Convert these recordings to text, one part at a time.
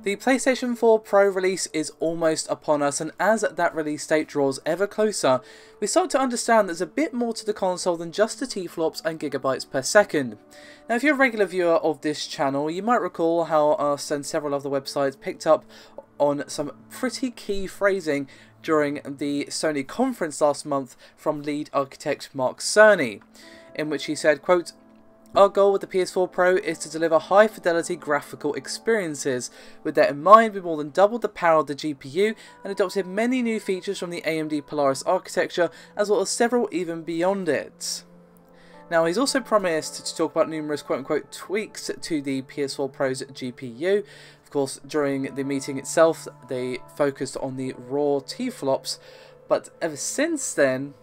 The PlayStation 4 Pro release is almost upon us, and as that release date draws ever closer, we start to understand there's a bit more to the console than just the teraflops and gigabytes per second. Now, if you're a regular viewer of this channel, you might recall how us and several other websites picked up on some pretty key phrasing during the Sony conference last month from lead architect Mark Cerny, in which he said, quote, "Our goal with the PS4 Pro is to deliver high-fidelity graphical experiences. With that in mind, we more than doubled the power of the GPU and adopted many new features from the AMD Polaris Architecture, as well as several even beyond it." Now, he's also promised to talk about numerous quote-unquote tweaks to the PS4 Pro's GPU. Of course, during the meeting itself, they focused on the raw teraflops, but ever since then,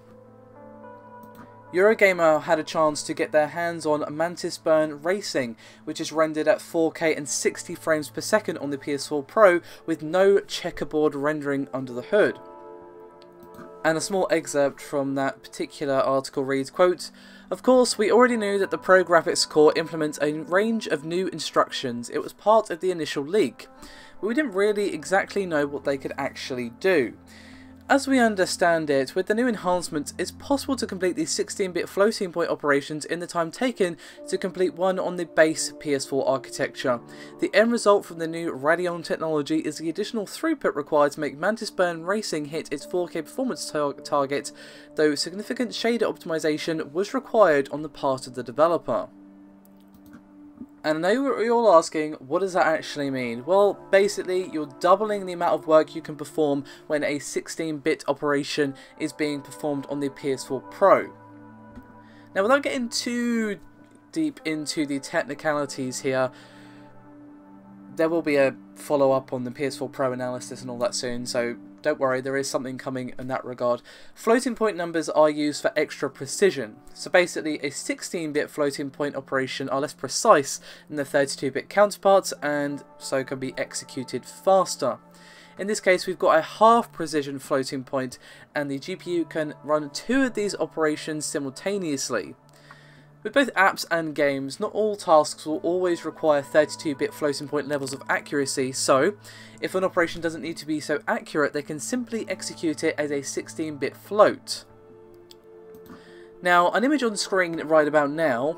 Eurogamer had a chance to get their hands on Mantis Burn Racing, which is rendered at 4K and 60 frames per second on the PS4 Pro with no checkerboard rendering under the hood. And a small excerpt from that particular article reads, quote, "Of course, we already knew that the Pro graphics core implements a range of new instructions. It was part of the initial leak, but we didn't really exactly know what they could actually do. As we understand it, with the new enhancements, it's possible to complete these 16-bit floating point operations in the time taken to complete one on the base PS4 architecture. The end result from the new Radeon technology is the additional throughput required to make Mantis Burn Racing hit its 4K performance target, though significant shader optimization was required on the part of the developer." And I know you're all asking, what does that actually mean? Well, basically, you're doubling the amount of work you can perform when a 16-bit operation is being performed on the PS4 Pro. Now, without getting too deep into the technicalities here, there will be a follow-up on the PS4 Pro analysis and all that soon, so don't worry, there is something coming in that regard. Floating point numbers are used for extra precision. So basically, a 16-bit floating point operation are less precise than the 32-bit counterparts, and so can be executed faster. In this case, we've got a half precision floating point, and the GPU can run two of these operations simultaneously. With both apps and games, not all tasks will always require 32-bit floating point levels of accuracy, so if an operation doesn't need to be so accurate, they can simply execute it as a 16-bit float. Now, an image on screen right about now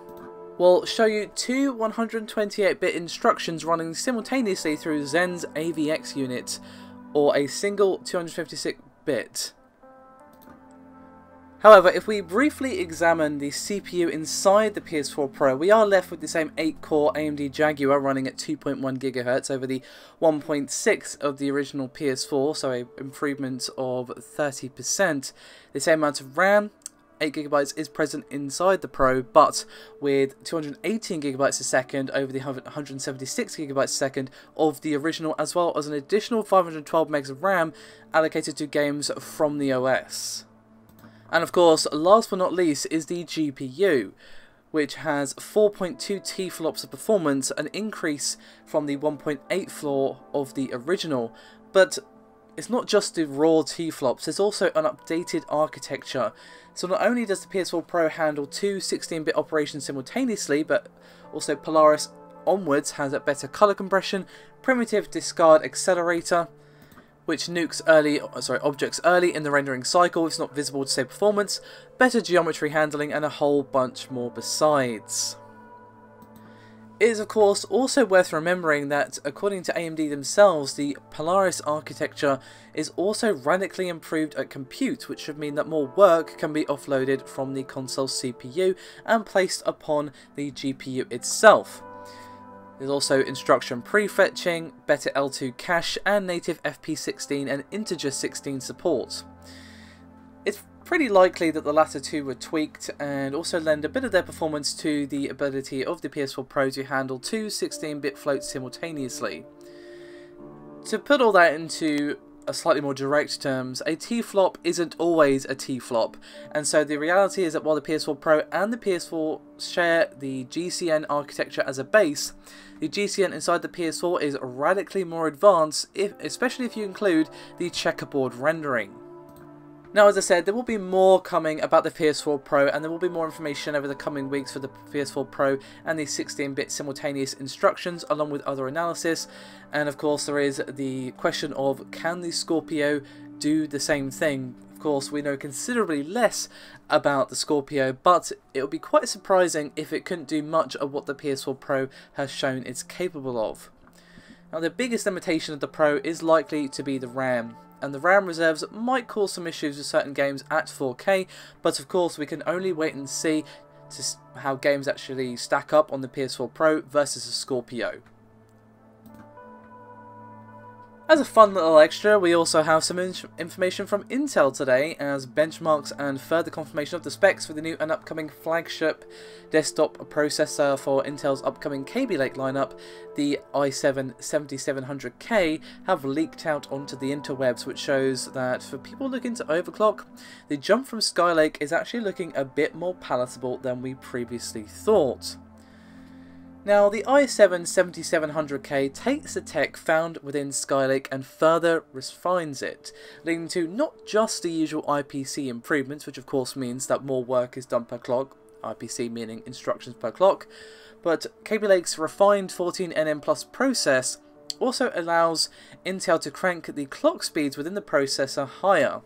will show you two 128-bit instructions running simultaneously through Zen's AVX unit, or a single 256-bit. However, if we briefly examine the CPU inside the PS4 Pro, we are left with the same 8-core AMD Jaguar running at 2.1 GHz over the 1.6 of the original PS4, so an improvement of 30%. The same amount of RAM, 8 GB, is present inside the Pro, but with 218 GB a second over the 176 GB a second of the original, as well as an additional 512 megs of RAM allocated to games from the OS. And of course, last but not least is the GPU, which has 4.2 teraflops of performance, an increase from the 1.8 floor of the original. But it's not just the raw teraflops, there's also an updated architecture. So not only does the PS4 Pro handle two 16-bit operations simultaneously, but also Polaris onwards has a better color compression, primitive discard accelerator, which nukes objects early in the rendering cycle if it's not visible to save performance, better geometry handling, and a whole bunch more besides. It is of course also worth remembering that according to AMD themselves, the Polaris architecture is also radically improved at compute, which should mean that more work can be offloaded from the console CPU and placed upon the GPU itself. There's also instruction prefetching, better L2 cache, and native FP16 and integer 16 support. It's pretty likely that the latter two were tweaked and also lend a bit of their performance to the ability of the PS4 Pro to handle two 16-bit floats simultaneously. To put all that into a slightly more direct terms, a T-flop isn't always a T-flop, and so the reality is that while the PS4 Pro and the PS4 share the GCN architecture as a base, the GCN inside the PS4 is radically more advanced, especially if you include the checkerboard rendering. Now, as I said, there will be more coming about the PS4 Pro, and there will be more information over the coming weeks for the PS4 Pro and the 16-bit simultaneous instructions, along with other analysis. And of course, there is the question of, can the Scorpio do the same thing? Of course, we know considerably less about the Scorpio, but it would be quite surprising if it couldn't do much of what the PS4 Pro has shown it's capable of. Now, the biggest limitation of the Pro is likely to be the RAM. And the RAM reserves might cause some issues with certain games at 4K, but of course we can only wait and see how games actually stack up on the PS4 Pro versus the Scorpio. As a fun little extra, we also have some information from Intel today as benchmarks and further confirmation of the specs for the new and upcoming flagship desktop processor for Intel's upcoming Kaby Lake lineup, the i7-7700K, have leaked out onto the interwebs, which shows that for people looking to overclock, the jump from Skylake is actually looking a bit more palatable than we previously thought. Now, the i7-7700K takes the tech found within Skylake and further refines it, leading to not just the usual IPC improvements, which of course means that more work is done per clock, IPC meaning instructions per clock, but Kaby Lake's refined 14nm Plus process also allows Intel to crank the clock speeds within the processor higher.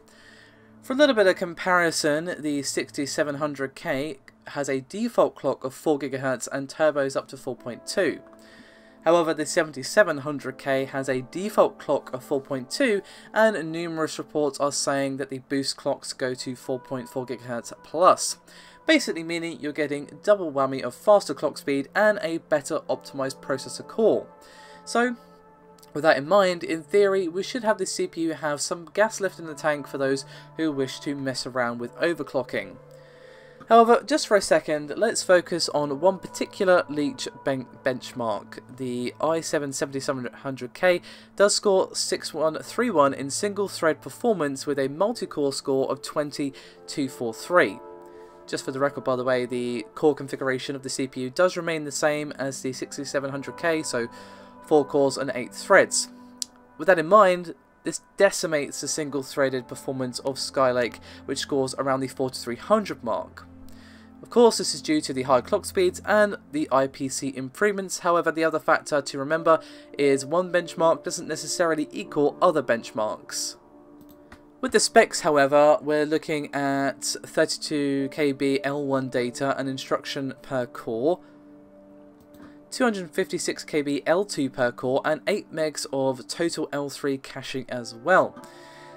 For a little bit of comparison, the 6700K has a default clock of 4 GHz and turbos up to 4.2. However, the 7700K has a default clock of 4.2, and numerous reports are saying that the boost clocks go to 4.4 GHz plus, basically meaning you're getting double whammy of faster clock speed and a better optimized processor core. So, with that in mind, in theory, we should have the CPU have some gas left in the tank for those who wish to mess around with overclocking. However, just for a second, let's focus on one particular leech benchmark. The i7-7700K does score 6131 in single-thread performance with a multi-core score of 20243. Just for the record, by the way, the core configuration of the CPU does remain the same as the 6700K, so 4 cores and 8 threads. With that in mind, this decimates the single-threaded performance of Skylake, which scores around the 4300 mark. Of course, this is due to the high clock speeds and the IPC improvements. However, the other factor to remember is one benchmark doesn't necessarily equal other benchmarks. With the specs, however, we're looking at 32 KB L1 data and instruction per core, 256 KB L2 per core, and 8 megs of total L3 caching as well.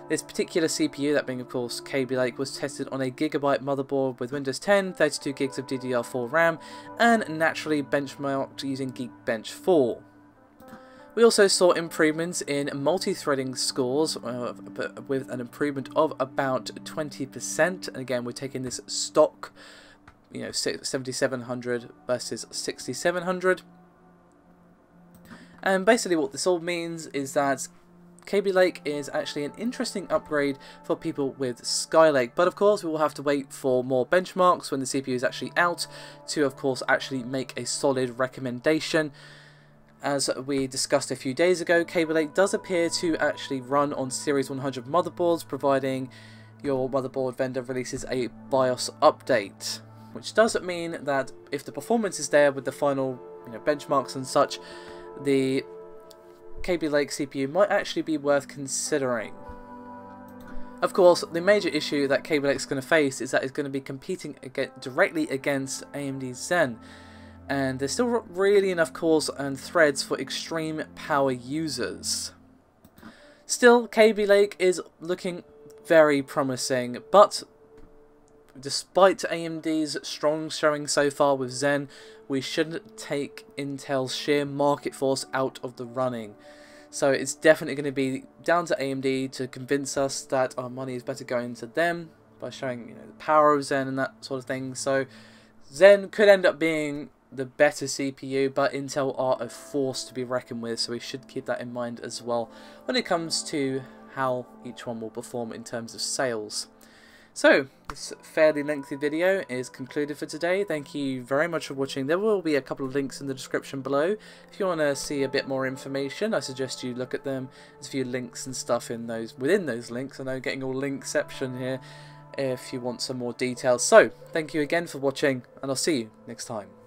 This particular CPU, that being of course Kaby Lake, was tested on a Gigabyte motherboard with Windows 10, 32 gigs of DDR4 RAM, and naturally benchmarked using Geekbench 4. We also saw improvements in multi-threading scores with an improvement of about 20%. And again, we're taking this stock, 7700 versus 6700. And basically what this all means is that Kaby Lake is actually an interesting upgrade for people with Skylake, but of course we will have to wait for more benchmarks when the CPU is actually out to of course actually make a solid recommendation. As we discussed a few days ago, Kaby Lake does appear to actually run on Series 100 motherboards, providing your motherboard vendor releases a BIOS update, which does mean that if the performance is there with the final benchmarks and such, the Kaby Lake CPU might actually be worth considering. Of course, the major issue that Kaby Lake is going to face is that it's going to be competing directly against AMD's Zen, and there's still not really enough cores and threads for extreme power users. Still, Kaby Lake is looking very promising, but despite AMD's strong showing so far with Zen, we shouldn't take Intel's sheer market force out of the running. So it's definitely going to be down to AMD to convince us that our money is better going to them by showing the power of Zen and that sort of thing. So Zen could end up being the better CPU, but Intel are a force to be reckoned with, so we should keep that in mind as well when it comes to how each one will perform in terms of sales. So, this fairly lengthy video is concluded for today. Thank you very much for watching. There will be a couple of links in the description below. If you want to see a bit more information, I suggest you look at them. There's a few links and stuff in those within those links. I know getting all linkception here if you want some more details. So, thank you again for watching, and I'll see you next time.